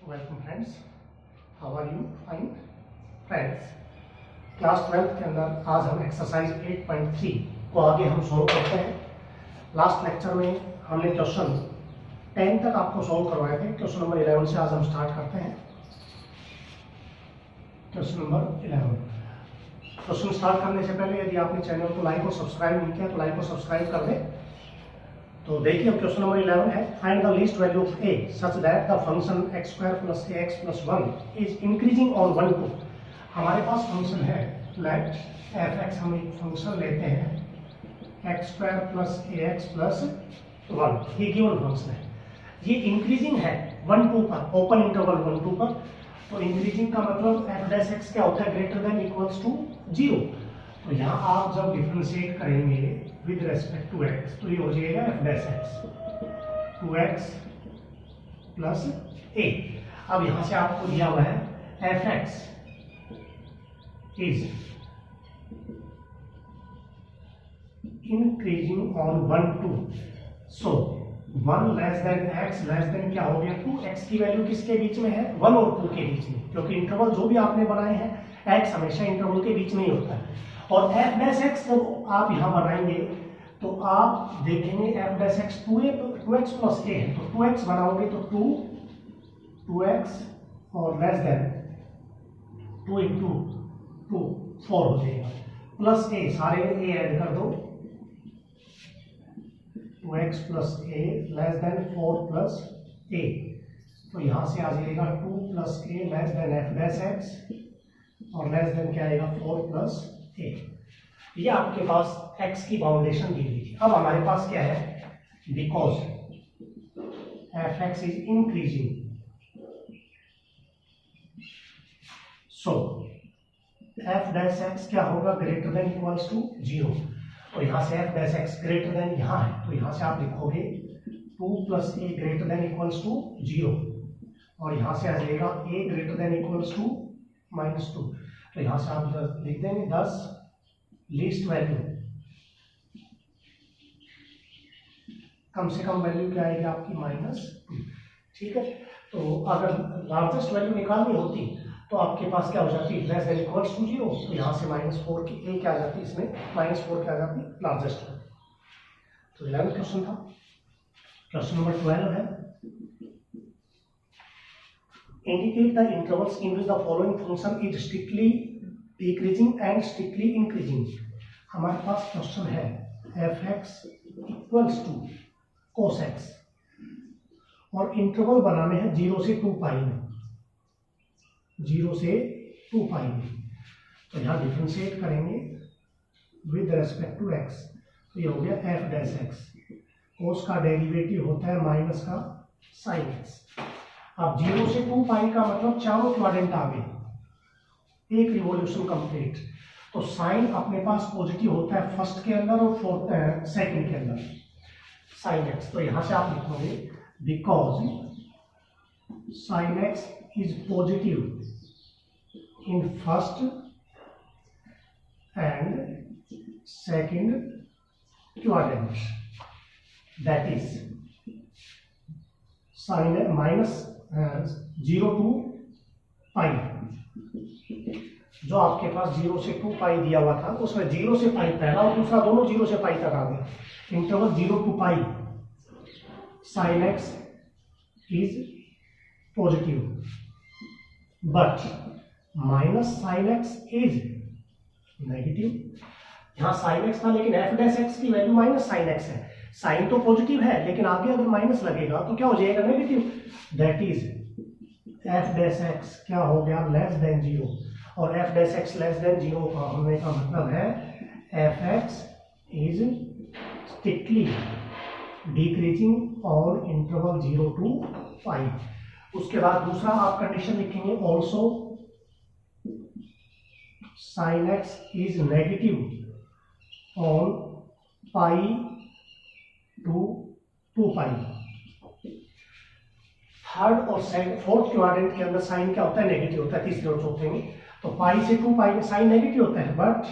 Welcome friends, how are you? Fine friends. Class 12 के अंदर आज हम एक्सरसाइज 8.3 को आगे हम सॉल्व करते हैं। लास्ट लेक्चर में हमने क्वेश्चन 10 तक आपको सॉल्व करवाए थे। क्वेश्चन नंबर 11 से आज हम स्टार्ट करते हैं। Question number 11। क्वेश्चन स्टार्ट करने से पहले यदि आपने चैनल को लाइक और सब्सक्राइब नहीं किया तो लाइक और सब्सक्राइब कर दें। तो देखिए अब क्वेश्चन नंबर 11 है, find the least value of a such that the function x² + ax + 1 is increasing on 1 2। हमारे पास फंक्शन है लेट fx, हम एक फंक्शन लेते हैं x² + ax + 1, ये गिवन फंक्शन है। ये इंक्रीजिंग है 1 2 पर, ओपन इंटरवल 1 2 पर। तो इंक्रीजिंग का मतलब f' क्या होता है, ग्रेटर देन इक्वल्स टू 0। तो यहाँ आप जब डिफरेंशिएट करेंगे विद रेस्पेक्ट टू x तो ये हो जाएगा f' 2x + a। अब यहाँ से आपको दिया हुआ है fx is increasing on 1 2। So 1 less than x less then क्या हो गया 2। x की वैल्यू किसके बीच में है, 1 और 2 के बीच में, क्योंकि इंटरवल जो भी आपने बनाए हैं x हमेशा इंटरवल के बीच में ही होता है। और f' जब आप यहाँ बनाएंगे तो आप देखेंगे f' 2x + a है, तो 2x बनाओगे तो 2x और लेस देन 2 × 2 4 हो जाएगा, प्लस a, सारे में a ऐड कर दो, 2x + a less than 4 + a। तो यहाँ से आ जाएगा 2 + a लेस देन f' और लेस देन क्या आएगा 4 + a। ये आपके पास x की बाउंडेशन दी हुई थी। अब हमारे पास क्या है, because fx is increasing, so f' क्या होगा, ग्रेटर देन इक्वल्स टू 0। तो यहाँ से f' ग्रेटर देन यहाँ है, तो यहाँ से आप लिखोगे 2 + a greater than equals to 0, और यहाँ से आ जाएगा a greater than equals to -2। तो यहाँ से आप लिख देंगे 10 लीस्ट वैल्यू, कम से कम वैल्यू क्या आएगी आपकी -2। ठीक है, तो अगर लार्जेस्ट वैल्यू निकालनी होती तो आपके पास क्या हो जाती, लेस देन इक्वल्स टू 0। तो यहाँ से -4 की a क्या आ जाती, इसमें -4 क्या आ जाती, लार्जेस्ट वैल्यू। तो 11 क्वेश्चन था। क्वेश्चन नंबर 12 है, indicate the intervals in which the following function is strictly decreasing and strictly increasing। हमारे पास क्वेश्चन है f(x) = cos x और इंटरवल बनाने हैं 0 से 2 पाई में, 0 से 2 पाई में। तो यहाँ डिफरेंशिएट करेंगे विद रेस्पेक्ट टू x, तो ये हो गया f'। cos का डेरिवेटिव होता है माइनस का sin x। अब 0 से 2 पाई का मतलब चारों क्वाड्रेंट आ गए, एक रिवॉल्यूशन कंप्लीट। तो साइन अपने पास पॉजिटिव होता है फर्स्ट के अंदर और सेकंड के अंदर, sin x। तो यहां से आप लिखोगे because sin x is positive in first and second quadrant, that is sin -0 to पाई। जो आपके पास 0 से 2 पाई दिया हुआ था उसमें 0 से पाई पहला और दूसरा दोनों 0 से पाई तक आ गए। Interval 0 to pi, sin x is positive but -sin x is negative. यहाँ sin x था लेकिन f' की वैल्यू -sin x है। साइन तो पॉजिटिव है लेकिन आगे अगर माइनस लगेगा तो क्या हो जाएगा, नेगेटिव। दैट इज f' क्या हो गया, लेस देन 0। और f' लेस देन 0 का होने का मतलब है fx is strictly decreasing on interval 0 to pi. उसके बाद दूसरा आप कंडीशन लिखेंगे also sin x is negative on pi to 2 pi. Third और फोर्थ क्वाड्रेंट के अंदर साइन क्या होता है, नेगेटिव होता है, तीसरे और चौथे में। तो पाई से 2 पाई में साइन नेगेटिव होता है, बट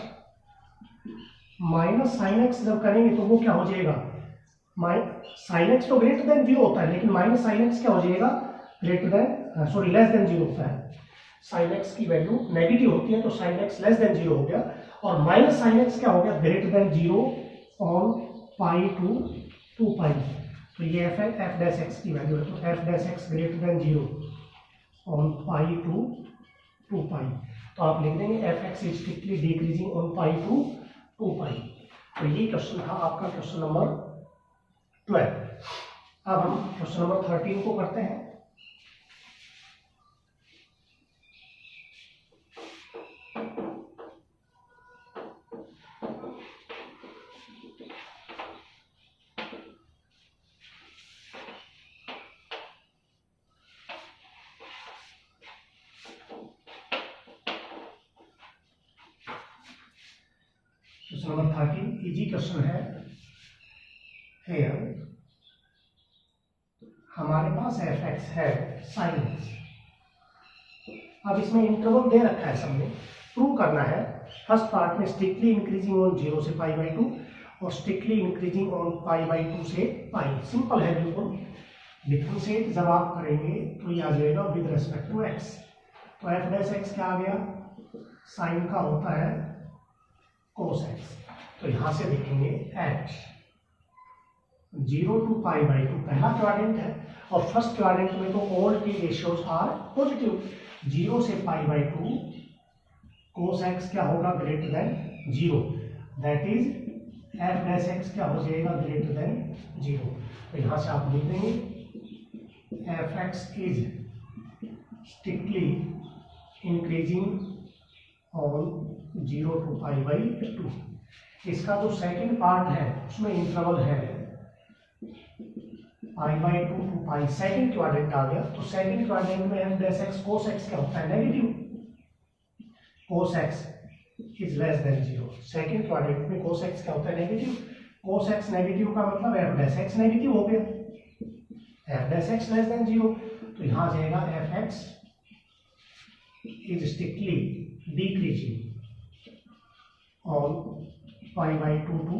-sin x जब करेंगे तो वो क्या हो जाएगा, sin x तो ग्रेटर देन 0 होता है लेकिन -sin x क्या हो जाएगा, greater than sorry less than zero होता है, साइन एक्स की वैल्यू नेगेटिव होती है तो sine x less than zero हो गया, और माइनस साइन एक्स क्या हो गया, greater than zero on pi to 2 pi. तो ये एफ डैश एक्स की वैल्यू है, तो f dash x greater than zero on pi to 2 pi. तो आप लिख देंगे f x is strictly decreasing on pi to 2 pi. तो ये क्वेश्चन था आपका क्वेश्चन नंबर 12। अब हम क्वेश्चन नंबर 13 को करते हैं। क्वेश्चन नंबर 13 इजी क्वेश्चन है। हियर हमारे पास एफ एक्स है साइन एक्स। अब इसमें इंटरवल दे रखा है, सबने प्रूव करना है। फर्स्ट पार्ट में स्ट्रिक्टली इंक्रीजिंग ऑन 0 से पाई बाई 2 और strictly increasing on pi by 2 से पाई। सिंपल है बिल्कुल। डिफरेंशिएट जब आप करेंगे तो ये आ जाएगा विद रेस्पेक्ट टू एक्स। तो एफ डैश एक्स क्या आ गया, साइन का होता है कोस एक्स। तो यहां से देखेंगे एट 0 टू पाई बाई 2 पहला क्वाड्रेंट है, और फर्स्ट क्वाड्रेंट में तो all t ratios are positive. 0 से पाई बाई 2 कोस एक्स क्या होगा, greater than 0, that is f dash x क्या हो जाएगा, ग्रेटर देन 0। तो यहां से आप लिख देंगे f x is strictly increasing on 0 to pi by 2। इसका जो सेकंड पार्ट है उसमें इंटरवल है pi by 2 to pi. Second quadrant आ गया, तो सेकंड क्वाड्रेंट में f dash x cos x क्या होता है, negative. Cos x is less than 0। Second quadrant में कोस एक्स क्या होता है, नेगेटिव। कोस एक्स नेगेटिव का मतलब एफ डैश एक्स नेगेटिव हो गया, f dash x less than 0। तो यहां आ जाएगा f x is strictly decreasing on pi by 2 to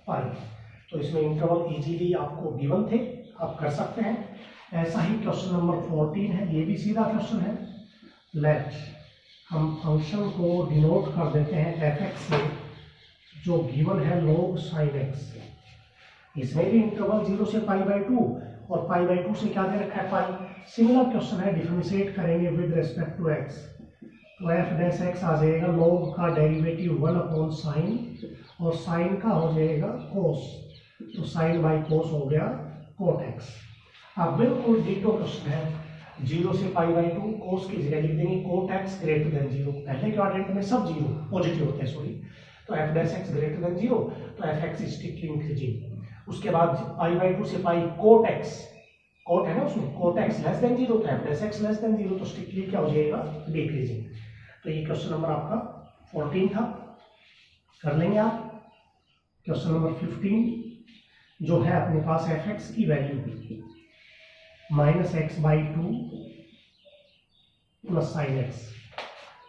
pi. तो इसमें इंटरवल इजीली आपको गिवन थे, आप कर सकते हैं। ऐसा ही क्वेश्चन नंबर 14 है, ये भी सीधा क्वेश्चन है। लेट हम फंक्शन को डिनोट कर देते हैं एफ एक्स से, जो गिवन है log sin x। इसमें भी इंटरवल 0 से पाई बाई 2 और पाई बाई 2 से क्या दे रखा है, पाई। सिमिलर क्वेश्चन है, डिफरेंशिएट करेंगे विद रेस्पेक्ट टू x। तो एफ डैश एक्स आ जाएगा log का डेरिवेटिव 1 अपॉन साइन, और साइन का हो जाएगा कोस, तो साइन बाई कोस हो गया कोट एक्स। अब बिल्कुल डिटो क्वेश्चन है, 0 से पाई बाई 2 कोस की जगह लिख देंगे कोट एक्स ग्रेटर देन 0। पहले क्वाड्रेंट में सब 0 पॉजिटिव होते हैं, सॉरी। तो f dash x greater than 0, तो एफ एक्स स्ट्रिक्टली इंक्रीजिंग। उसके बाद पाई बाई 2 से पाई कोट एक्स, कोट है ना उसमें, कोट एक्स लेस देन 0, तो f dash x less than 0, तो स्ट्रिक्टली क्या हो जाएगा, डिक्रीजिंग। तो ये क्वेश्चन नंबर आपका 14 था, कर लेंगे आप। क्वेश्चन नंबर 15 जो है अपने पास एफ एक्स की value minus x by 2 plus sine x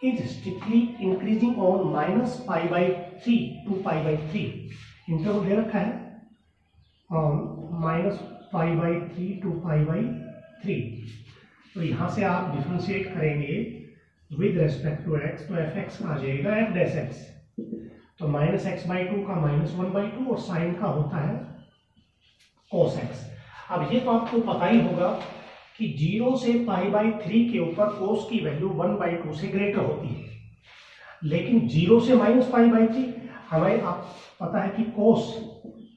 is strictly increasing on minus pi by 3 to pi by 3। Interval दे रखा है on minus pi by 3 to pi by 3। तो यहां से आप डिफरेंशिएट करेंगे विद रेस्पेक्ट टू एक्स, तो एफ एक्स का आ जाएगा एफ डैश एक्स। तो माइनस एक्स बाई 2 का माइनस 1 बाई 2, और साइन का होता है कोस एक्स। अब ये तो आपको पता ही होगा कि 0 से पाई बाई 3 के ऊपर कोस की वैल्यू 1 बाई 2 से ग्रेटर होती है, लेकिन 0 से माइनस पाई बाई 3 हमें आप पता है कि कोस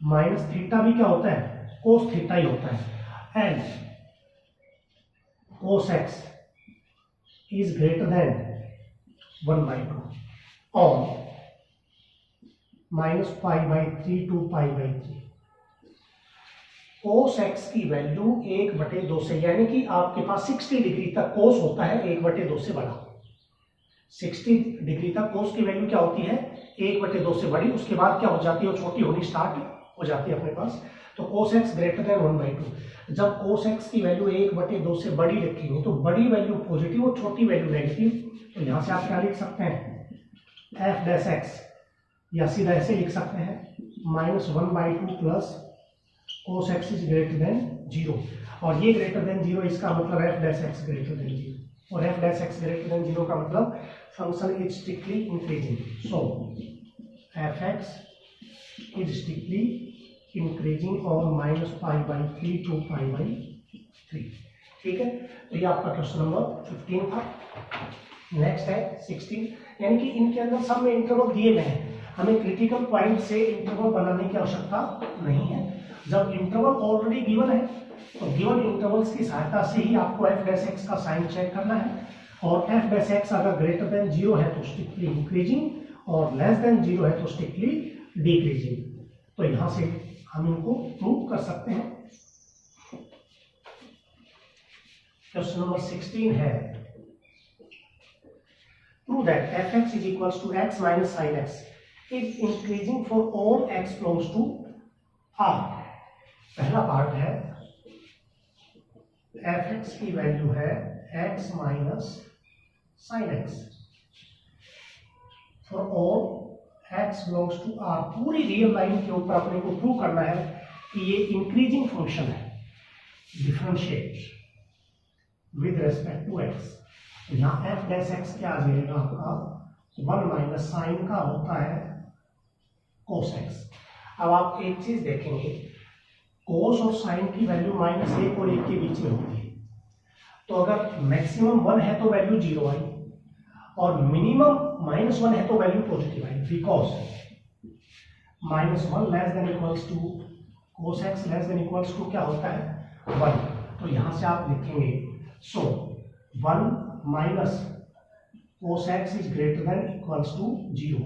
माइनस थीटा भी क्या होता है, कोस थीटा ही होता है। And cos x is greater than 1 by 2 और minus pi by 3 to pi by 3। Cos x की वैल्यू 1/2 से, यानी कि आपके पास 60 डिग्री तक कोस होता है 1/2 से बड़ा। 60 डिग्री तक कोस की वैल्यू क्या होती है, 1/2 से बड़ी। उसके बाद क्या हो जाती है, वो छोटी होनी स्टार्ट हो जाती है अपने पास। तो कोस एक्स ग्रेटर देन 1/2। जब कोस एक्स की वैल्यू 1/2 से बड़ी रखेंगे तो बड़ी वैल्यू पॉजिटिव और छोटी वैल्यू नेगेटिव। तो यहां से आप क्या लिख सकते हैं, एफ डैश एक्स, या सीधा ऐसे लिख सकते हैं -1/2 plus cos x is greater than 0, और ये ग्रेटर देन 0 इसका मतलब f dash x greater than 0, और f dash x greater than 0 का मतलब function is strictly increasing, so f(x) is strictly increasing on -π/3 to π/3। ठीक है, तो ये आपका क्वेश्चन नंबर 15 था। नेक्स्ट है 16, यानी कि इनके अंदर सब में इंटरवल दिए गए हैं, हमें क्रिटिकल पॉइंट से इंटरवल बनाने की आवश्यकता नहीं है। जब इंटरवल ऑलरेडी गिवन है तो गिवन इंटरवल्स की सहायता से ही आपको f डैश x का साइन चेक करना है, और f डैश x अगर ग्रेटर देन 0 है तो स्ट्रिक्टली इंक्रीजिंग और लेस देन 0 है तो स्ट्रिक्टली डिक्रीजिंग। तो यहां से हम इनको प्रूव कर सकते हैं। क्वेश्चन नंबर 16 है, prove that f(x) is equals to x minus sin x is increasing for all x belongs to R। पहला पार्ट है f(x) की वैल्यू है x minus sine x for all x belongs to R। पूरी real line के ऊपर अपने को prove करना है कि ये इंक्रीजिंग फंक्शन है, differentiate with respect to x। यहाँ f डैश x क्या आ जाएगा आपका 1 माइनस साइन का होता है cos x। अब आप एक चीज देखेंगे, cos और साइन की वैल्यू -1 और 1 के बीच में होती है, तो अगर मैक्सिमम 1 है तो वैल्यू 0 आई और मिनिमम -1 है तो वैल्यू पॉजिटिव आई, because -1 less than equals to cos x less than equals to क्या होता है 1। तो यहां से आप लिखेंगे so 1 minus cos x is greater than equals to 0,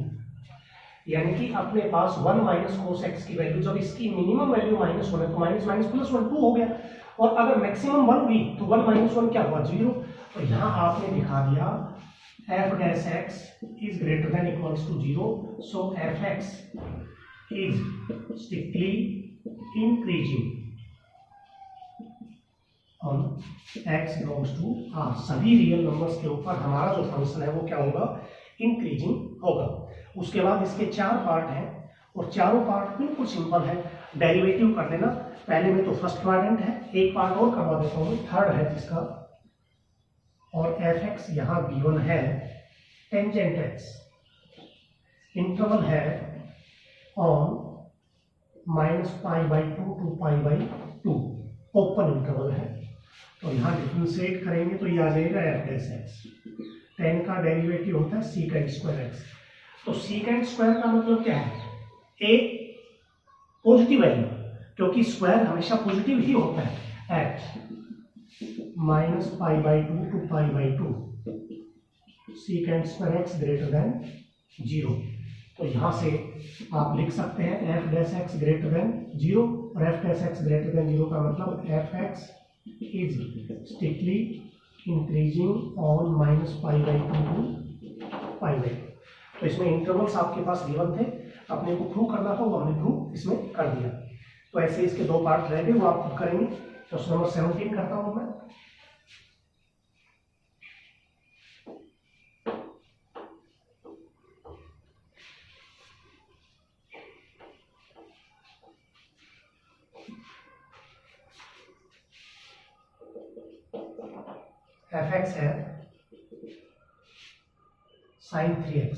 यानी कि अपने पास 1 माइनस cos x की वैल्यू, जब इसकी मिनिमम वैल्यू -1 है तो माइनस प्लस 1 2 हो गया, और अगर मैक्सिमम 1 हुई तो 1 माइनस 1 क्या हुआ 0। तो यहाँ आपने दिखा दिया f dash x is greater than equals to 0, so f(x) is strictly increasing on x belongs to R। सभी रियल नंबर्स के ऊपर हमारा जो फंक्शन है वो क्या होगा, इंक्रीजिंग होगा। उसके बाद इसके 4 पार्ट हैं और चारों पार्ट बिल्कुल सिंपल है, डेरिवेटिव कर लेना। पहले में तो फर्स्ट क्वाड्रेंट है, एक पार्ट और करवा देता हूँ, थर्ड है जिसका, और f(x) यहाँ गिवन है टेंजेंट x, इंटरवल है ऑन -π/2 to π/2, ओपन इंटरवल है। तो यहाँ डिफरेंशिएट करेंगे तो ये आ जाएगा f डैश x, टेन का डेरिवेटिव होता है सीकेंट स्क्वायर x। तो सीकेंट स्क्वायर का मतलब क्या है, a पॉजिटिव वैल्यू, क्योंकि स्क्वायर हमेशा पॉजिटिव ही होता है, at -π/2 to π/2 secant square x greater than 0। तो यहां से आप लिख सकते हैं f dash x greater than 0, और f dash x greater than 0 का मतलब f(x) is strictly increasing on -π/2 to π/2। तो इसमें इंटरवल्स आपके पास गिवन थे, अपने को प्रूव करना था, वो हमने प्रूव इसमें कर दिया। तो ऐसे इसके 2 पार्ट रह गए, वो आप खुद करेंगे। क्वेश्चन नंबर 17 करता हूं मैं। f(x) है sin 3x,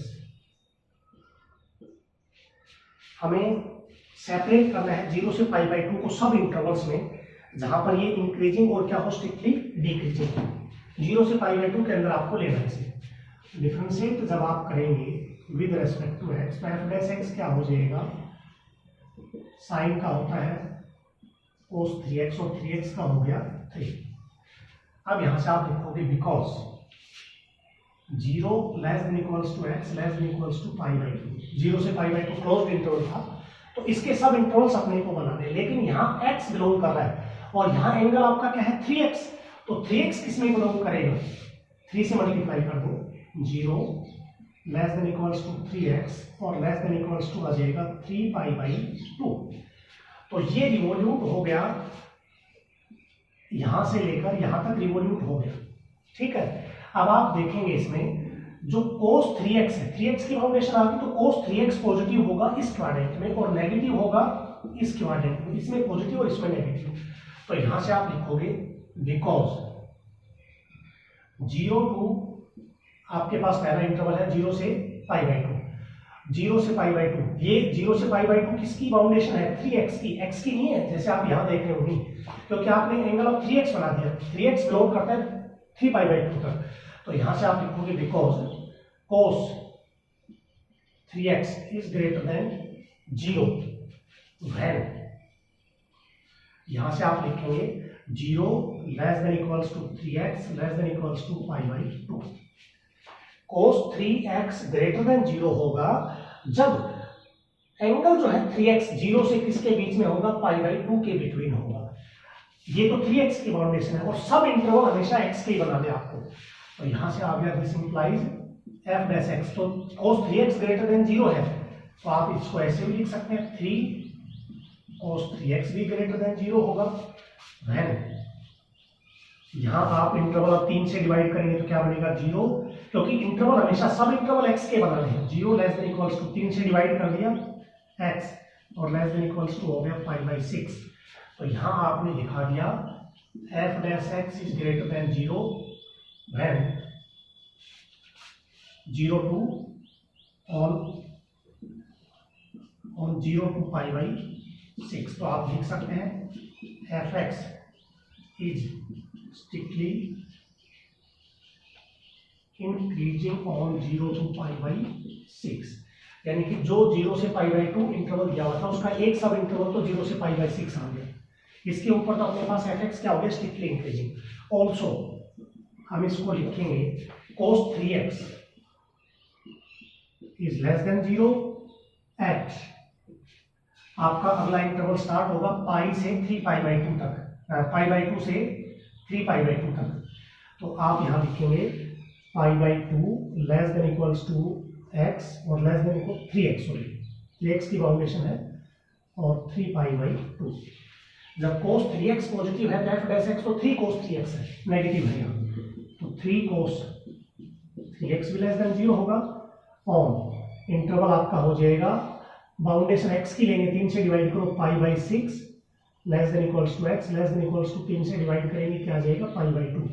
हमें सेपरेट करना है 0 से π/2 को सब इंटरवल्स में, जहां पर ये इंक्रीजिंग और क्या हो, स्ट्रिक्टली डिक्रीजिंग। 0 से π/2 के अंदर आपको लेना है इसे। डिफरेंशिएट जब आप करेंगे विद रेस्पेक्ट टू x, तो f डैश x क्या हो जाएगा, साइन का होता है cos 3x और 3x का हो गया 3। अब यहां से आप लिखोगे because 0 less than equals to x less than equals to π/2, 0 से π/2 क्लोज्ड इंटरवल था, तो इसके सब इंटरवल्स अपने को बनाने, लेकिन यहाँ x बिलोंग कर रहा है और यहाँ एंगल आपका क्या है 3x, तो 3x किसमें बिलोंग करेगा, 3 से मल्टीप्लाई कर दो, 0 less than equals to 3x और लेस देन इक्वल्स टू आ जाएगा 3π/2। तो ये रिवोल्यूट हो गया, यहां से लेकर यहां तक रिवोल्यूट हो गया, ठीक है। अब आप देखेंगे इसमें जो cos 3x है, 3x की फाउंडेशन आ गई, तो cos 3x पॉजिटिव होगा इस क्वाड्रेंट में और नेगेटिव होगा इस क्वाड्रेंट में, इसमें पॉजिटिव और इसमें नेगेटिव। तो यहां से आप लिखोगे बिकॉज 0 to, आपके पास पहला इंटरवल है 0 से π/2, 0 से π/2, ये 0 से π/2 किसकी बाउंडेशन है? 3x की, x की नहीं है जैसे आप यहां देख रहे हो, नहीं, क्योंकि आपने एंगल ऑफ 3x बना दिया, 3x बिलोंग करता है 3π/2 तक। तो यहां से आप लिखोगे because cos 3x is greater than 0 when, यहां से आप लिखेंगे 0 less than equals to 3x less than equals to π/2। cos 3x greater than 0 होगा जब एंगल जो है 3x 0 से किसके बीच में होगा? π/2 के बिटवीन होगा। ये तो 3x की बाउंडेशन है और सब इंटरवल हमेशा x के ही बना दे आपको। तो यहां से आ गया this implies f dash x। तो cos 3x ग्रेटर देन 0 है तो आप इसको ऐसे भी लिख सकते हैं 3 cos 3x भी ग्रेटर देन 0 होगा when, यहां आप इंटरवल अब 3 से डिवाइड करेंगे तो क्या बनेगा? 0, क्योंकि इंटरवल हमेशा सब इंटरवल x के बनाने हैं। 0 लेस देन इक्वल्स टू 3 से डिवाइड कर दिया x और लेस देन इक्वल्स टू हो गया π/6। तो यहां आपने दिखा दिया f dash x is greater than 0 when 0 to on 0 to π/6। तो आप लिख सकते हैं fx is strictly increasing on 0 to π/6, यानी कि जो 0 से π/2 इंटरवल दिया हुआ था उसका एक सब इंटरवल तो 0 से π/6 आ गया। इसके ऊपर तो अपने पास fx क्या हो गया? Strictly increasing. ऑल्सो हम इसको लिखेंगे cos 3x is less than 0 at, आपका अगला इंटरवल स्टार्ट होगा पाई से 3π/2 तक, π/2 से 3π/2 तक। तो आप यहां लिखेंगे π/2 less than equals to x और less than equal 3x, sorry 3x की बाउंडेशन है और 3π/2। जब cos 3x पॉजिटिव है तो f डैश x तो 3 cos 3x है, नेगेटिव है यहाँ, तो 3 cos 3x भी लेस देन 0 होगा। और इंटरवल आपका हो जाएगा, बाउंडेशन x की लेंगे 3 से डिवाइड करो π/6 less than equals to x less than equals to 3 से डिवाइड करेंगे क्या आ जाएगा? π/2।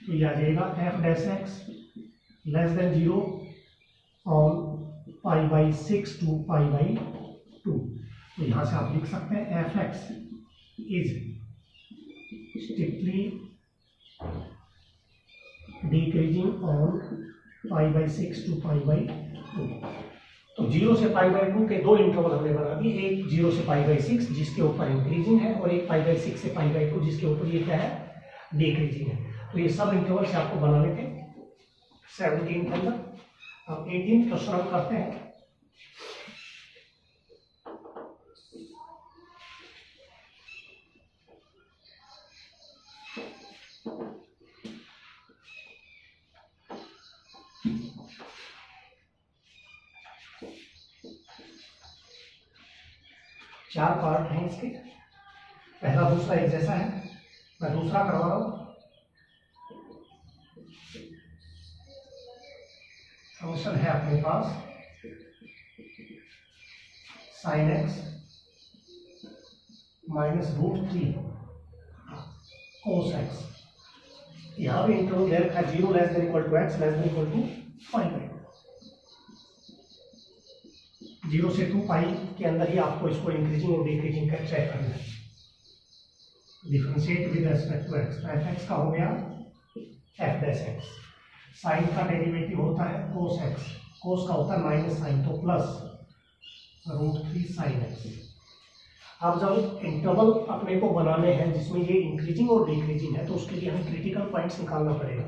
तो ये आ जाएगा f dash x less than 0 on π/6 to π/2। तो यहां से आप लिख सकते हैं fx is strictly decreasing on π/6 to π/2। तो 0 से π/2 के दो इंटरवल हमने बना दिए, एक 0 से π/6 जिसके ऊपर इंक्रीजिंग है और एक π/6 से π/2 जिसके ऊपर ये क्या है? डिक्रीजिंग है। तो ये सब इंटरवल से आपको बनाने थे 17 के अंदर। अब 18 क्वेश्चन हम करते हैं। चार पार्ट हैं इसके, पहला दूसरा एक जैसा है, मैं दूसरा करवा रहा हूं। फंक्शन है अपने पास sin x minus √3 cos x। यहां भी इंटरवल दे रखा है 0 less than equal to x less than equal to π/2। 0 से 2π के अंदर ही आपको इसको इंक्रीजिंग और डिक्रीजिंग का चेक करना है, differentiate with respect to x। तो f(x) का हो गया f डैश x, साइन का डेरिवेटिव होता है cos x, cos का होता है माइनस साइन, तो प्लस √3 sin x। अब जब इंटरवल अपने को बनाने हैं जिसमें ये इंक्रीजिंग और डिक्रीजिंग है तो उसके लिए हमें क्रिटिकल पॉइंट्स निकालना पड़ेगा।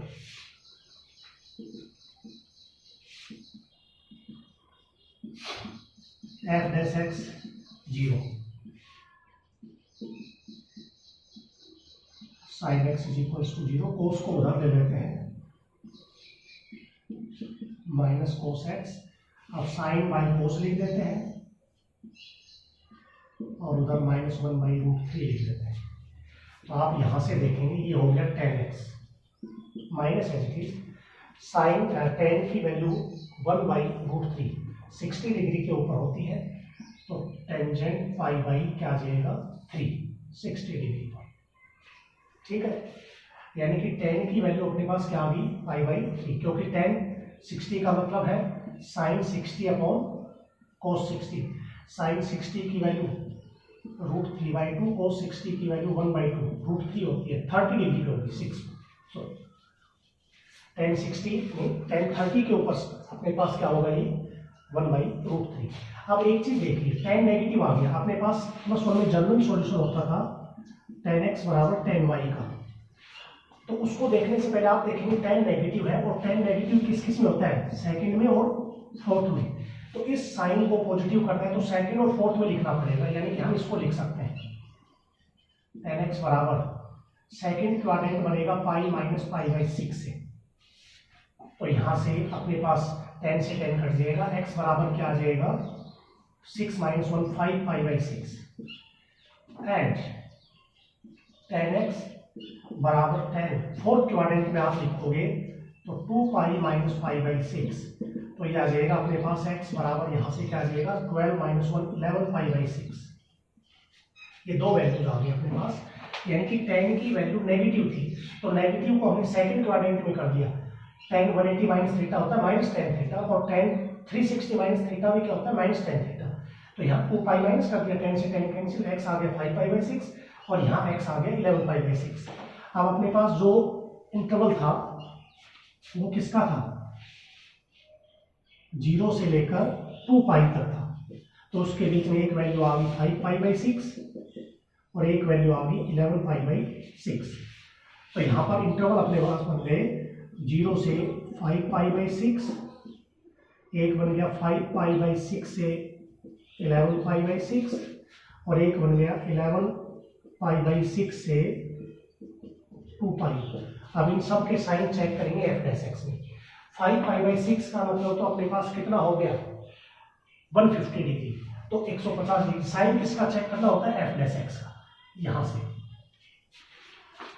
f dash x 0, sin x is equals to 0, cos को उधर ले लेते हैं माइनस cos x, अब sin बाई cos लिख देते हैं और उधर -1/√3 लिख देते हैं। तो आप यहां से देखेंगे ये हो गया tan x minus as it is sin tan की वैल्यू 1/√3 60 डिग्री के ऊपर होती है, तो टेंजेंट पाई बाई क्या आ जाएगा 360 डिग्री पर। ठीक है, यानी कि tan की वैल्यू अपने पास क्या आ गई पाई बाई 3, क्योंकि tan 60 का मतलब है sin 60 अपॉन cos 60। sin 60 की वैल्यू √3/2, cos 60 की वैल्यू 1/2, √3 होती है, 30 डिग्री पे होगी 6। सो tan 60 में tan 30 के ऊपर अपने पास क्या होगा ये 1/√3। अब एक चीज देखिए, tan नेगेटिव आ गया अपने पास, +1 में जनरल सॉल्यूशन होता था tan x बराबर tan y का। तो उसको देखने से पहले आप देखेंगे tan नेगेटिव है, और tan नेगेटिव किस किस में होता है, सेकंड में और फोर्थ में। तो इस साइन को पॉजिटिव करना है तो सेकंड और फोर्थ में लिखना पड़ेगा, यानी कि हम इसको लिख सकते हैं tan x बराबर सेकंड क्वाड्रेंट बनेगा पाई माइनस पाई बाई 6 से। तो यहां से अपने पास tan से tan कट जाएगा, x बराबर क्या आ जाएगा 6 - 1 5 pi by 6, and tan x बराबर tan फोर्थ क्वाड्रेंट में आप लिखोगे तो 2 पाई माइनस पाई बाई 6। तो यह आ जाएगा अपने पास x बराबर यहां से क्या आ जाएगा 12 - 1 11 पाई बाई 6। ये दो वैल्यूज आ गई अपने पास, यानी कि tan की वैल्यू नेगेटिव थी, तो नेगेटिव को हमने सेकंड क्वाड्रेंट में कर दिया। tan 180 माइनस थीटा होता है माइनस tan थीटा, और tan 360 माइनस थीटा भी क्या होता है माइनस tan थीटा। तो यहाँ 2 पाई माइनस कर दिया, tan से tan कैंसिल, x आ गया 5 पाई बाई 6, और यहाँ x आ गया 11 पाई बाई 6। अब अपने पास जो इंटरवल था वो किसका था, 0 से लेकर 2 पाई तक था। तो उसके बीच में एक वैल्यू आ गई 5 पाई बाई 6 और एक वैल्यू आ गई 11 पाई बाई 6। तो यहाँ पर इंटरवल अपने पास बन गए 0 से 5 पाई बाई 6, एक बन गया 5 पाई बाई 6 से 11 पाई बाई 6, और एक बन गया 11 पाई बाई 6 से 2 पाई। अब इन सब के साइन चेक करेंगे एफ डैश एक्स में। 5 पाई बाई 6 का मतलब तो अपने पास कितना हो गया 150 डिग्री, तो 150 डिग्री। साइन किसका चेक करना होता है एफ डैश एक्स का, यहां से।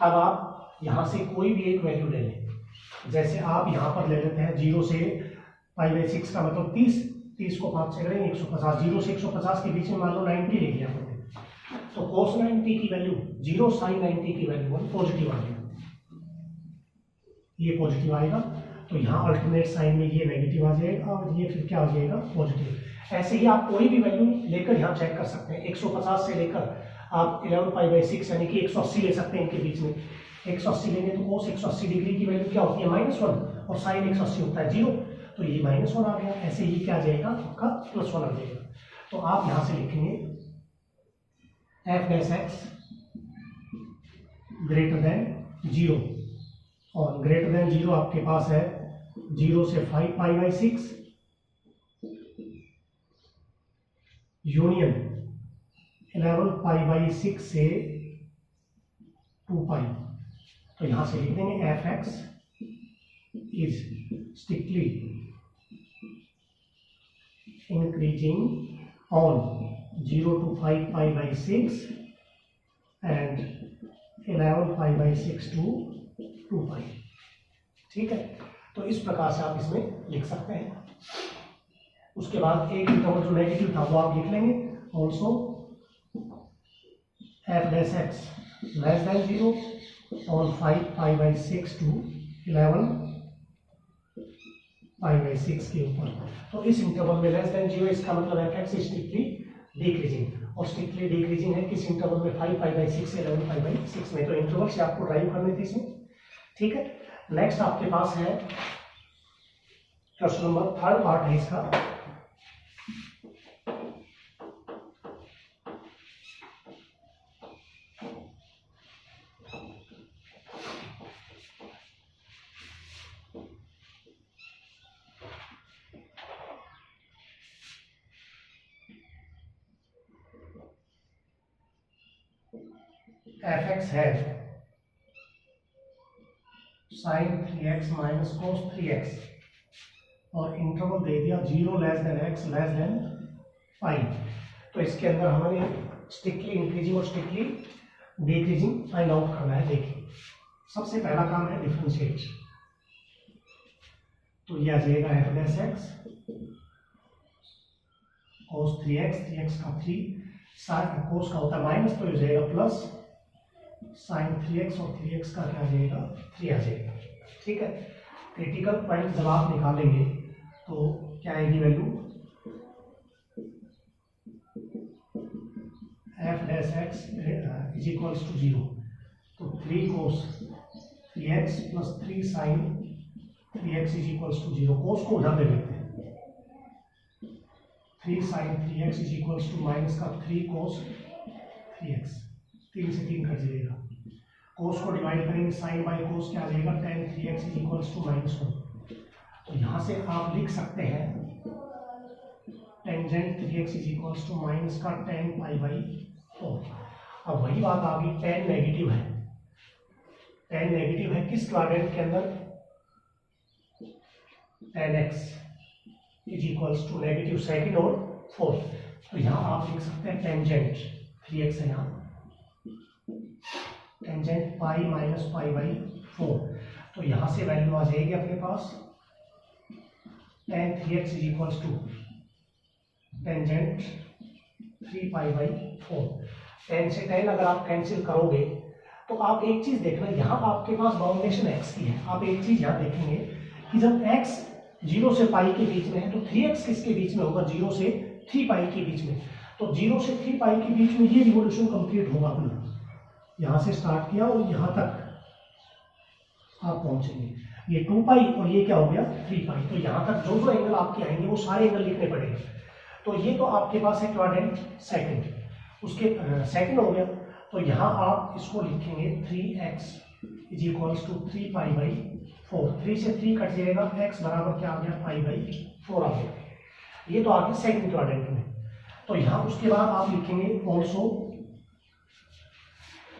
अब आप यहां से कोई भी एक वैल्यू ले लें, जैसे आप यहां पर ले लेते हैं 0 से पाई बाई 6 का मतलब 30, 30 को 5 से करेंगे 150, 0 से 150 के बीच में मान लो 90 ले लिया हमने, तो cos 90 की वैल्यू 0, sin 90 की वैल्यू 1, पॉजिटिव आ गया, ये पॉजिटिव आएगा। तो यहाँ अल्टरनेट साइन में ये नेगेटिव आ जाएगा और ये फिर क्या आ जाएगा पॉजिटिव। ऐसे ही आप कोई भी वैल्यू लेकर यहाँ चेक कर सकते हैं, 150 से लेकर आप 11 पाई बाई 6 यानी कि 180 ले सकते हैं इनके बीच में। 180 लेंगे तो cos 180 डिग्री की वैल्यू क्या होती है -1, और sin 180 होता है 0, तो ये -1 आ गया। ऐसे ही क्या आ जाएगा आपका +1 आ जाएगा। तो आप यहाँ से लिखेंगे F dash x greater than 0, और ग्रेटर देन 0 आपके पास है 0 से 5 pi by 6 union 11 pi by 6 से 2 पाई। तो यहां से लिख देंगे f x is strictly increasing on 0 to 5 pi by 6 and 11 pi by 6 to 2 पाई। ठीक है, तो इस प्रकार से आप इसमें लिख सकते हैं। उसके बाद एक इंटरवल जो नेगेटिव था वो आप लिख लेंगे, also F dash x less than 0 और 5 pi by 6 to 11 pi by 6 के ऊपर। तो इस इंटरवल में लेस देन 0 इसका मतलब एफ एक्स स्ट्रिक्टली डिक्रीजिंग, और स्ट्रिक्टली डिक्रीजिंग है किस इंटरवल में 5 पाई बाई 6 से 11 पाई बाई 6 में। तो इंटरवल से आपको ड्राइव करनी थी इसमें। ठीक है, नेक्स्ट आपके पास है क्वेश्चन नंबर 3 पार्ट है इसका। एफ एक्स है sine 3x minus cos 3x, और इंटरवल दे दिया 0 less than x less than pi. तो इसके अंदर हमें स्ट्रिक्टली इंक्रीजिंग और स्ट्रिक्टली डिक्रीजिंग फाइंड आउट करना है। देखिए, सबसे पहला काम है डिफरेंशिएट। तो यह आ जाएगा f dash x cos 3x, 3x का 3, sin cos का होता है माइनस, तो हो जाएगा प्लस sin 3x और 3x का क्या आ जाएगा 3 आ जाएगा। ठीक है, क्रिटिकल पॉइंट जब आप निकालेंगे तो क्या आएगी value, f dash x is equals to 0, तो 3 cos 3x plus 3 sin 3x is equals to 0। cos को उधर ले लेते हैं, 3 sin 3x is equals to minus का 3 cos 3x, 3 से 3 कट जाएगा, cos को डिवाइड करेंगे sin बाई cos क्या आ जाएगा tan 3x is equals to -1। तो यहाँ से आप लिख सकते हैं tangent 3x is equals to minus का tan पाई बाई 4। अब वही बात आ गई, tan नेगेटिव है, tan नेगेटिव है किस क्वाड्रेंट के अंदर, tan x is equals to negative second और फोर्थ। तो यहाँ आप लिख सकते हैं टेंजेंट 3x है, यहाँ tangent pi minus pi by 4। तो यहाँ से वैल्यू आ जाएगी अपने पास tan 3x is equals to tangent 3 pi by 4। tan से tan अगर आप कैंसिल करोगे तो आप एक चीज देखना, यहाँ आपके पास बाउंडेशन x की है। आप एक चीज यहाँ देखेंगे कि जब x 0 से पाई के बीच में है तो 3x किसके बीच में होगा, 0 से 3 पाई के बीच में। तो 0 से 3 पाई के बीच में ये रिवोल्यूशन कंप्लीट होगा अपना, यहाँ से स्टार्ट किया और यहाँ तक आप पहुंचेंगे, ये 2 पाई और ये क्या हो गया 3 पाई। तो यहाँ तक जो जो एंगल आपके आएंगे वो सारे एंगल लिखने पड़ेंगे। तो ये तो आपके पास है क्वाड्रेंट सेकंड, उसके सेकंड हो गया। तो यहाँ आप इसको लिखेंगे 3x is equals to 3 pi by 4, 3 से 3 कट जाएगा, x बराबर क्या आ गया पाई बाई 4 आ गया। ये तो आ गया सेकंड क्वाड्रेंट में। तो यहाँ उसके बाद आप लिखेंगे ऑल्सो,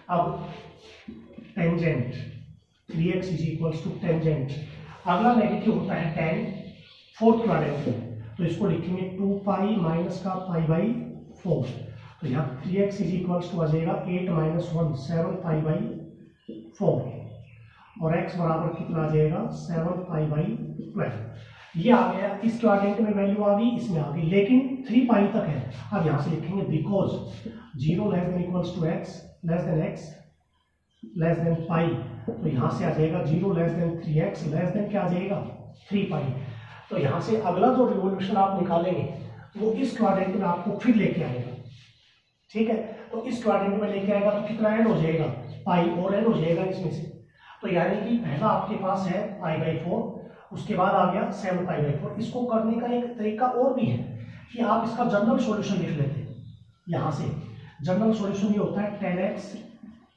अब tangent 3x is equals to tangent, अगला नेगेटिव होता है tan फोर्थ क्वाड्रेंट में, तो इसको लिखेंगे 2 पाई माइनस का पाई बाई 4। तो यहाँ 3x इज इक्वल्स टू आ जाएगा 8 माइनस 1 7 पाई बाई 4 और x बराबर कितना आ जाएगा 7 पाई बाई 12। ये आ गया, इस क्वाड्रेंट में वैल्यू आ गई, इसमें आ गई, लेकिन 3 पाई तक है। अब यहाँ से लिखेंगे because 0 less than equals to x less than x less than pi, तो यहाँ से आ जाएगा 0 less then 3x less then क्या आ जाएगा 3 पाई। तो यहाँ से अगला जो रिवोल्यूशन आप निकालेंगे वो इस क्वाड्रेंट में आपको फिर लेके आएगा। ठीक है, तो इस क्वाड्रेंट में लेके आएगा तो कितना ऐड हो जाएगा पाई और ऐड हो जाएगा इसमें से। तो यानी कि पहला आपके पास है पाई बाई 4, उसके बाद आ गया 7 पाई बाई 4। इसको करने का एक तरीका और भी है कि आप इसका जनरल सॉल्यूशन लिख लेते हैं। यहाँ से जनरल सॉल्यूशन ये होता है tan x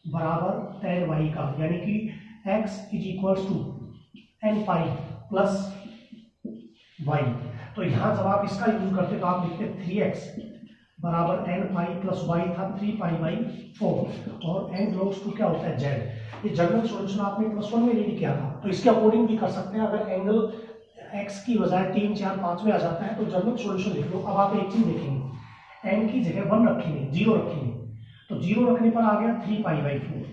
बराबर tan y का, यानी कि x is equals to n pi plus y। तो यहाँ जब आप इसका यूज करते तो आप लिखते 3x बराबर n पाई प्लस y था 3 पाई बाई 4 और n बिलोंग्स टू क्या होता है z। ये जनरल सॉल्यूशन आपने +1 में रेडी किया था, तो इसके अकॉर्डिंग भी कर सकते हैं। अगर एंगल x की बजाय 3 4 5 में आ जाता है तो जनरल सॉल्यूशन लिख लो। अब आप एक चीज देखेंगे, n की जगह 1 रखेंगे, 0 रखेंगे, तो 0 रखने पर आ गया 3 पाई बाई 4।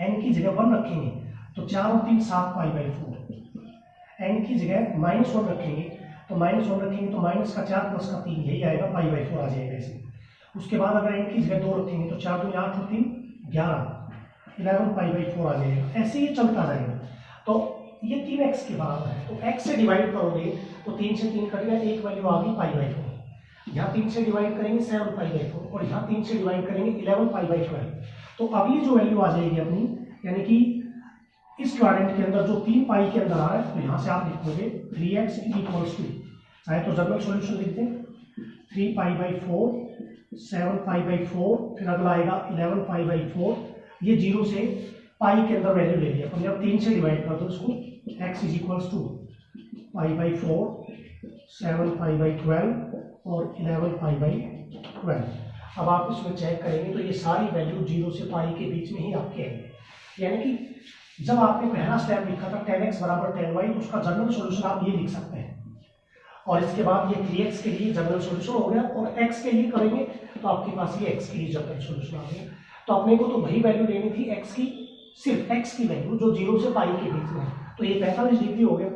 n की जगह 1 रखेंगे तो 4 और 3 7 पाई बाई 4। n की जगह -1 रखेंगे तो -1 रखेंगे तो माइनस का 4 प्लस का 3 यही आएगा पाई बाई 4 आ जाएगा इसमें। उसके बाद अगर n की जगह 2 रखेंगे तो 4 2 8 और 3 11 पाई बाई 4 आ जाएगा। ऐसे ये चलता रहेगा। तो ये 3x के बराबर है, तो x से डिवाइड करोगे तो 3 से 3 कटेगा, एक वैल्यू आ गई पाई बाई 4। यहाँ 3 से डिवाइड करेंगे 7 पाई बाई 4 और यहाँ 3 से डिवाइड करेंगे 11 पाई बाई 12। तो अब ये जो वैल्यू आ जाएगी अपनी, यानी कि इस क्वाड्रेंट के अंदर जो 3 पाई के अंदर आ रहा है, तो यहाँ से आप लिखोगे 3x इज इक्वल्स टू, चाहे तो जनरल सॉल्यूशन लिख दें 3 पाई बाई 4 7 पाई बाई 4, फिर अगला आएगा 11 पाई बाई 4। ये 0 से पाई के अंदर वैल्यू ले लिया, तो जब 3 से डिवाइड कर दो इसको, x is equals to pi by 4 7 pi by 12 और 11 पाई बाई 12। अब आप इसमें चेक करेंगे तो ये सारी वैल्यू 0 से पाई के बीच में ही आपके आएंगे। यानी कि जब आपने पहला स्टेप लिखा था tan x बराबर tan y, तो उसका जनरल सॉल्यूशन आप ये लिख सकते हैं। और इसके बाद ये 3x के लिए जनरल सॉल्यूशन हो गया, और x के लिए करेंगे तो आपके पास ये x के लिए जनरल सॉल्यूशन आ गया। तो अपने को तो वही वैल्यू लेनी थी x की, सिर्फ x की वैल्यू जो 0 से पाई के बीच में है। तो ये 45 डिग्री हो गया,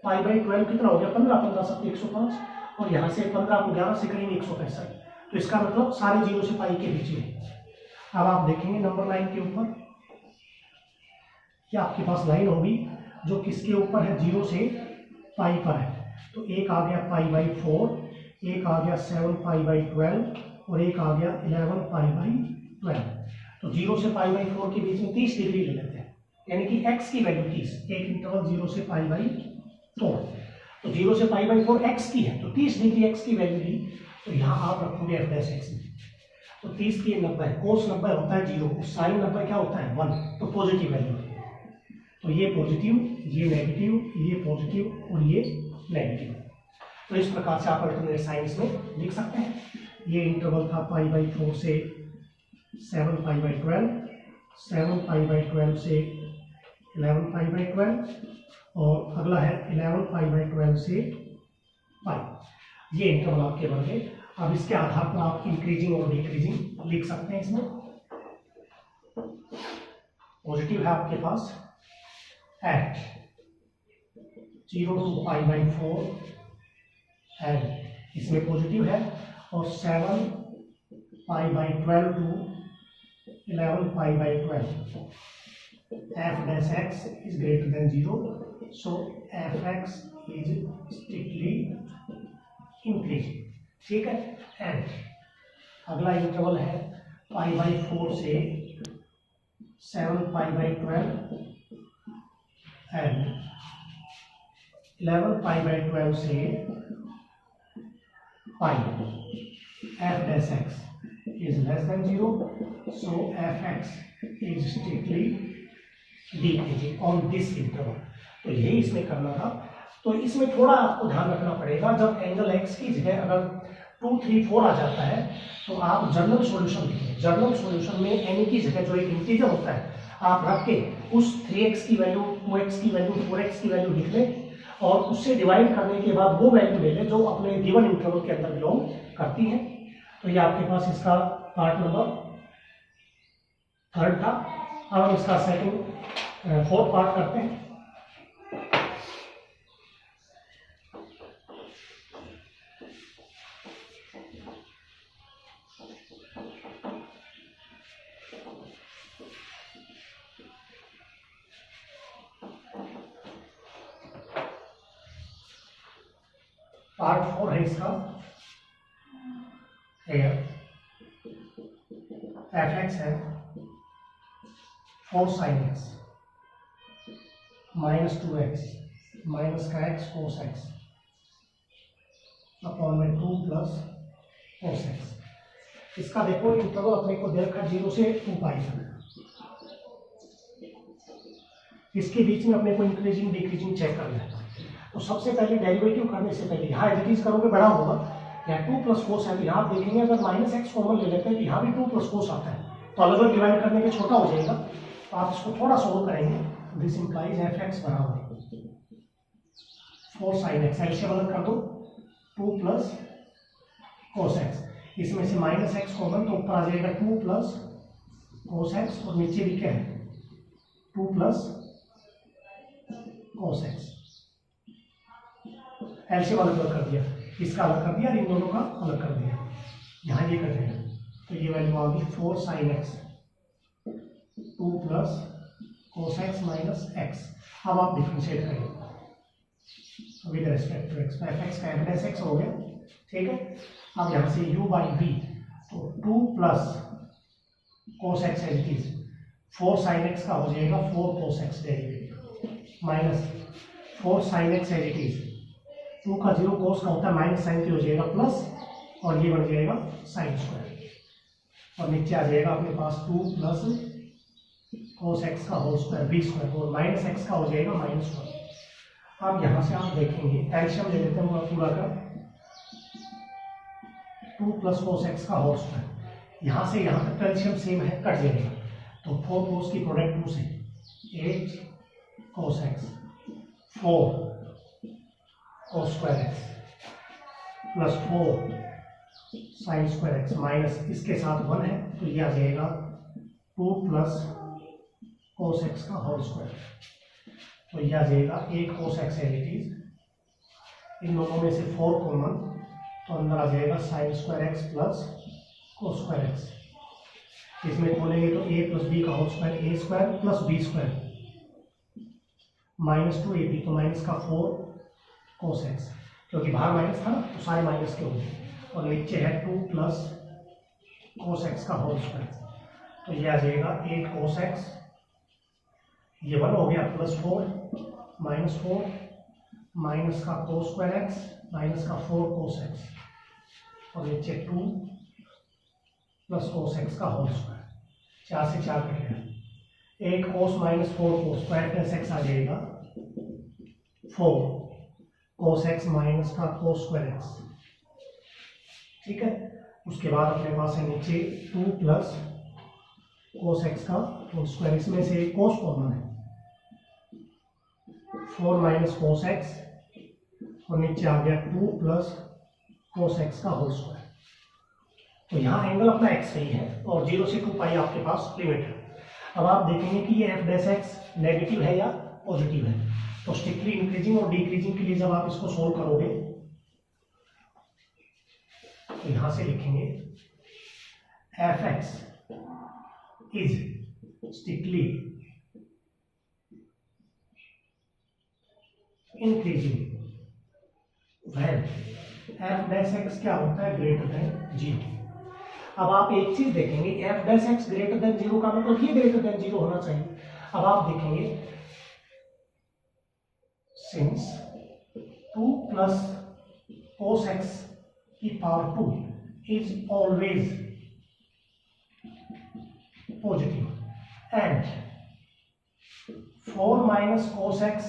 पाई बाई 12 कितना हो गया 15 15 7 105, और यहाँ से 15 को 11 से करेंगे 165, तो इसका मतलब सारे 0 से पाई के बीच में। अब आप देखेंगे नंबर लाइन के ऊपर कि आपके पास लाइन होगी जो किसके ऊपर है, 0 से पाई पर है। तो एक आ गया पाई बाई 4, एक आ गया 7 पाई बाई 12 और एक आ गया 11 पाई बाई 12। तो 0 से पाई बाई 4 के बीच में 30 डिग्री ले लेते हैं, यानी कि x की वैल्यू 30, एक इंटरवल 0 से पाई बाई 4। तो 0 से पाई बाई 4 x की है, तो 30 डिग्री x की वैल्यू ली, तो यहाँ आप रखोगे f डैश x में। तो 30 की 90, कोस 90 होता है 0, साइन 90 क्या होता है 1, तो पॉजिटिव वैल्यू। तो ये पॉजिटिव, ये नेगेटिव, ये पॉजिटिव और ये नेगेटिव। तो इस प्रकार से आप अल्टरनेट साइंस में लिख सकते हैं। ये इंटरवल था पाई बाई 4 से 7 पाई बाई 12, 7 पाई बाई 12 से 11 पाई बाई 12 और अगला है 11 पाई बाई 12 से पाई। ये इंटरवल आपके बन गए। अब इसके आधार पर आप इंक्रीजिंग और डिक्रीजिंग लिख सकते हैं। इसमें पॉजिटिव है आपके पास at 0 to pi by 4 and इसमें पॉजिटिव है, और 7 pi by 12 to 11 pi by 12। f dash x is greater than 0, so fx is strictly increasing। ठीक है। एंड अगला इंटरवल है पाई बाई 4 से 7 pi by 12 and 11 pi by 12 से पाई। f dash x is less than 0, so fx is strictly decreasing on this interval। तो यही इसमें करना था। तो इसमें थोड़ा आपको ध्यान रखना पड़ेगा, जब एंगल x की जगह अगर 2, 3, 4 आ जाता है तो आप जनरल सॉल्यूशन लिखें। जनरल सॉल्यूशन में n की जगह जो एक इंटीजर होता है आप रख के उस 3x की वैल्यू, 2x की वैल्यू, 4x की वैल्यू लिख लें और उससे डिवाइड करने के बाद वो वैल्यू ले लें जो अपने गिवन इंटरवल के अंदर बिलोंग करती है। तो ये आपके पास इसका पार्ट नंबर 3 था। अब हम इसका सेकंड 4th पार्ट करते हैं। पार्ट 4 है इसका, एफ एक्स है 4 sine x minus 2x minus का x कोस x अपॉन में 2 प्लस कोस x। इसका देखो इंटरवल अपने को दे रखा 0 से 2 पाई तक। इसके बीच में अपने को इंक्रीजिंग डिक्रीजिंग चेक करना है। तो सबसे पहले डेरिवेटिव करने से पहले यहाँ एडिटीज करोगे बड़ा होगा, यहाँ 2 प्लस कोस है, तो यहाँ आप देखेंगे अगर माइनस एक्स कॉमन ले लेते हैं तो यहाँ भी 2 प्लस कोस आता है, तो अलग अलग डिवाइड करने के छोटा हो जाएगा। तो आप इसको थोड़ा सोल्व करेंगे। दिस इंप्लाइज एफ एक्स बराबर 4 साइन एक्स, एलसीएम अलग कर दो 2 प्लस कोस एक्स, इसमें से माइनस एक्स कॉमन तो ऊपर आ जाएगा 2 प्लस कोस एक्स और नीचे भी क्या है 2 प्लस कोस एक्स। एलसीएम अलग कर दिया, इसका अलग कर दिया, इन दोनों का अलग कर दिया, यहाँ ये कर दिया। तो ये वैल्यू आ गई 4 sine x 2 plus cos x minus x. अब आप डिफरेंशिएट करेंगे with respect to x, f x का एफ डैश एक्स हो गया। ठीक है। अब यहाँ से u बाई बी, तो 2 plus cos x as it is 4 sine x का हो जाएगा 4 cos x derivative minus 4 sine x as it is 2 का 0 कोस का होता है माइनस साइन की हो जाएगा प्लस, और ये बन जाएगा साइन स्क्वायर, और नीचे आ जाएगा अपने पास 2 प्लस कोस एक्स का होल स्क्वायर बी स्क्वायर, और माइनस एक्स का हो जाएगा माइनस 1। अब यहाँ से आप देखेंगे एलसीएम ले लेते हैं पूरा का 2 प्लस कोस एक्स का होल स्क्वायर, यहाँ से यहाँ तक एलसीएम सेम है, कट जाएगा। तो 4 कोस की प्रोडक्ट 2 से 8 cos x 4 cos square x plus 4 sine square x minus इसके साथ 1 है, तो ये आ जाएगा 2 प्लस कोस एक्स का होल स्क्वायर, तो ये आ जाएगा 8 cos x as it is. इन दोनों में से 4 कॉमन तो अंदर आ जाएगा sine square x plus cos square x. इसमें खोलेंगे तो a प्लस बी का whole square, A square plus B square minus 2ab, तो माइनस का 4 कोस एक्स, क्योंकि बाहर माइनस था ना तो सारे माइनस के होंगे, और नीचे है 2 प्लस कोस एक्स का होल स्क्वायर, तो ये आ जाएगा 8 कोस एक्स, ये 1 हो गया, प्लस 4 माइनस 4 माइनस का कोस स्क्वायर एक्स माइनस का 4 कोस एक्स, और नीचे 2 प्लस कोस एक्स का होल स्क्वायर, 4 से 4 कट गया, 8 कोस माइनस 4 कोस, तो एफ प्लस एक्स आ जाएगा 4 कोस एक्स माइनस का कोस स्क्वायर एक्स। ठीक है, उसके बाद अपने पास है नीचे 2 प्लस कोस एक्स का होल स्क्वायर, इसमें से कोस कॉमन है, 4 माइनस कोस एक्स, और नीचे आ गया 2 प्लस कोस एक्स का होल स्क्वायर। तो यहाँ एंगल अपना एक्स सही है और 0 से 2 पाई आपके पास लिमिट है। अब आप देखेंगे कि ये एफ डैश एक्स नेगेटिव है या पॉजिटिव है, तो स्ट्रिक्टली इंक्रीजिंग और डिक्रीजिंग के लिए जब आप इसको सोल्व करोगे तो यहां से लिखेंगे F x is strictly increasing when F dash x क्या होता है, ग्रेटर देन 0। अब आप एक चीज देखेंगे, F dash x greater than 0 का मतलब ये ग्रेटर देन 0 होना चाहिए। अब आप देखेंगे सिंस 2 प्लस कोस एक्स की power 2 is always positive and 4 minus cos x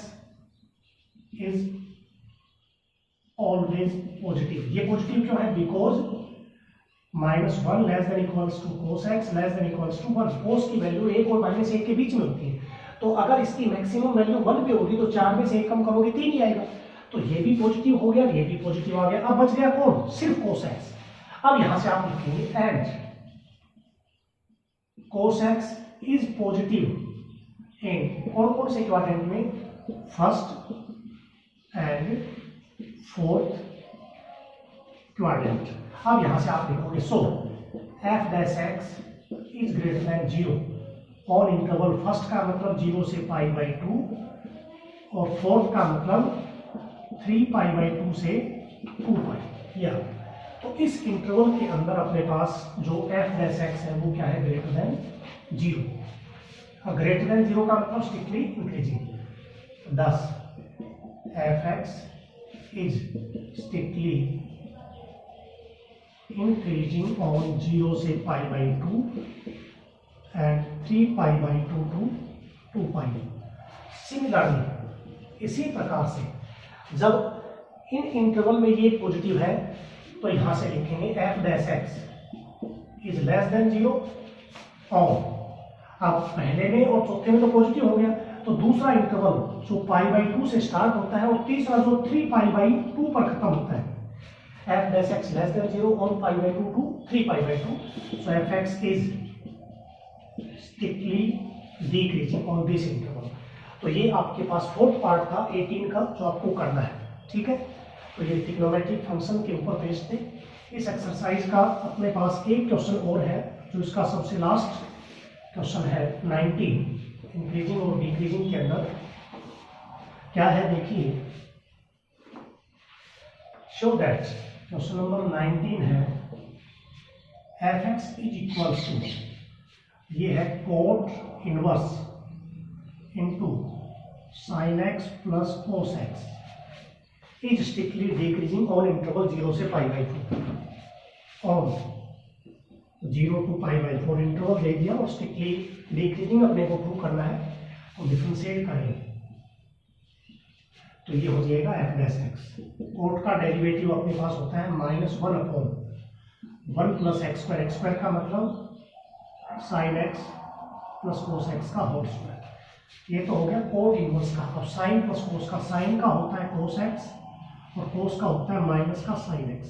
is always positive. ये पॉजिटिव क्यों है, because -1 less than equals to cos x less than equals to 1। Cos की वैल्यू 1 और -1 के बीच में होती है, तो अगर इसकी मैक्सिमम वैल्यू 1 पे होगी तो 4 में से 1 कम करोगे 3 ही आएगा, तो ये भी पॉजिटिव हो गया, ये भी पॉजिटिव आ गया। अब बच गया कौन, सिर्फ कोस एक्स। अब यहां से आप लिखेंगे and cos x is positive in कौन कौन से क्वाड्रेंट में, फर्स्ट एंड फोर्थ क्वाड्रेंट। अब यहां से आप लिखोगे so f dash x is greater than 0 on interval, first का मतलब 0 से π/2 और फोर्थ का मतलब 3π/2 से 2π। या तो इस इंटरवल के अंदर अपने पास जो एफ डैश एक्स है वो क्या है, ग्रेटर देन 0। ग्रेटर देन 0 का मतलब strictly increasing. 10 F x is strictly increasing on 0 से π/2 एंड 3π/2 to 2π। सिमिलरली इसी प्रकार से जब इन इंटरवल में ये पॉजिटिव है तो यहां से लिखेंगे F dash x is less than 0 और अब पहले में और चौथे में तो पॉजिटिव हो गया, तो दूसरा इंटरवल जो π/2 से स्टार्ट होता है और तीसरा जो 3π/2 पर खत्म होता है, f dash x less than 0 on π/2 to 3π/2, so fx is strictly decreasing on this interval। तो ये आपके पास फोर्थ पार्ट था 18 का जो आपको करना है। ठीक है, तो ये ट्रिग्नोमेट्रिक फंक्शन के ऊपर बेस्ड थे। इस एक्सरसाइज का अपने पास एक क्वेश्चन और है जो इसका सबसे लास्ट क्वेश्चन है 19 इंक्रीजिंग और डिक्रीजिंग के अंदर क्या है, देखिए। शो दैट क्वेश्चन नंबर 19 है f x is equals to, ये है cot inverse into sine x plus cos x is strictly decreasing on interval 0 से π/2 और 0 to π/4 इंटरवल दे दिया और स्ट्रिक्टली डिक्रीजिंग अपने को प्रूव करना है, तो डिफरेंशिएट करेंगे तो ये हो जाएगा एफ डैश एक्स। कोट का डेरिवेटिव अपने पास होता है -1/1 प्लस एक्स स्क्वायर का मतलब sign x plus cos x का होल स्क्वायर। ये तो हो गया कोट इनवर्स का। अब साइन प्लस कोस का, साइन का होता है कोस एक्स और कोस का होता है माइनस का साइन एक्स,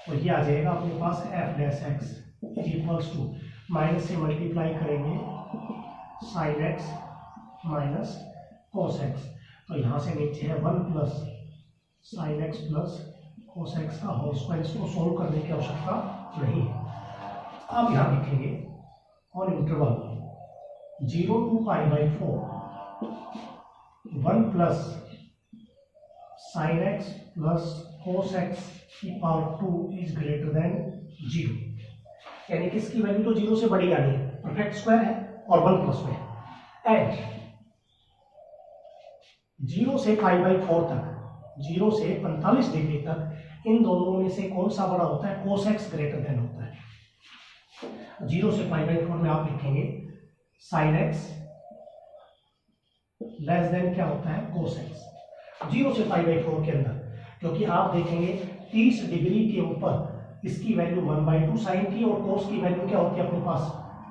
तो ये आ जाएगा अपने पास f dash x is equals to, minus से मल्टीप्लाई करेंगे sine x minus cos x, तो यहाँ से नीचे है 1 plus sine x plus cos x का होल स्क्वायर, इसको सोल्व करने की आवश्यकता नहीं है। अब यहाँ लिखेंगे on interval 0 to π/4 1 plus sin x plus cos x की पावर 2 इज ग्रेटर देन 0, यानी कि इसकी वैल्यू तो 0 से बड़ी आनी है, परफेक्ट स्क्वायर है और 1 प्लस में है। एंड 0 से π/4 तक, 0 से 45 डिग्री तक इन दोनों में से कौन सा बड़ा होता है? cos x ग्रेटर देन होता है। 0 से π/4 में आप लिखेंगे sin x लेस देन क्या होता है? cos x। 0 से π/4 के अंदर, क्योंकि आप देखेंगे 30 डिग्री के ऊपर इसकी वैल्यू 1/2 साइन की और cos की वैल्यू क्या होती है अपने पास?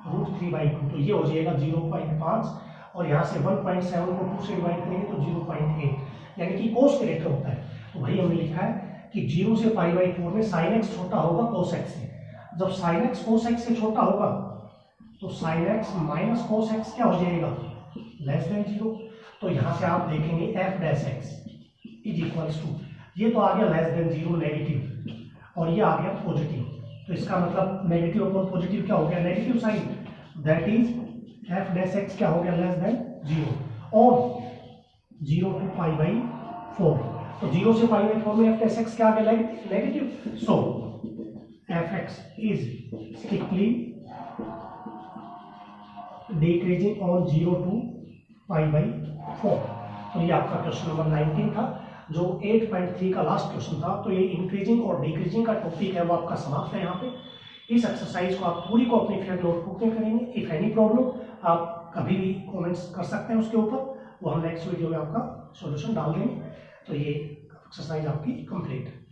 √3/2, तो ये हो जाएगा 0.5 और यहाँ से 1.7 को 2 से डिवाइड करेंगे तो 0.8, यानी कि cos ग्रेटर होता है। तो भाई हमने लिखा है कि 0 से π/4 में sin x छोटा होगा cos x से। जब sin x cos x से छोटा होगा तो sin x minus cos x क्या हो जाएगा? Less than 0। तो यहाँ से आप देखेंगे f'(x) इज इक्वल्स टू, ये तो आ गया लेस देन 0 नेगेटिव और ये आ गया पॉजिटिव, तो इसका मतलब नेगेटिव अपॉन पॉजिटिव क्या हो गया? Negative sign, that is f'(x) क्या हो गया? लेस देन 0 और 0 to π/4। तो 0 से π/4 में f'(x) क्या आ गया? Negative. So f(x) is strictly decreasing on 0 to π/4। तो ये आपका क्वेश्चन नंबर 19 था, जो 8.3 का लास्ट क्वेश्चन था। तो ये इंक्रीजिंग और डिक्रीजिंग का टॉपिक है वो आपका समाप्त है यहाँ पे। इस एक्सरसाइज को आप पूरी को अपनी फेयर नोटबुक में करेंगे। इफ एनी प्रॉब्लम आप कभी भी कमेंट्स कर सकते हैं उसके ऊपर, वो हम नेक्स्ट वीडियो में आपका सॉल्यूशन डाल देंगे। तो ये एक्सरसाइज आपकी कंप्लीट है।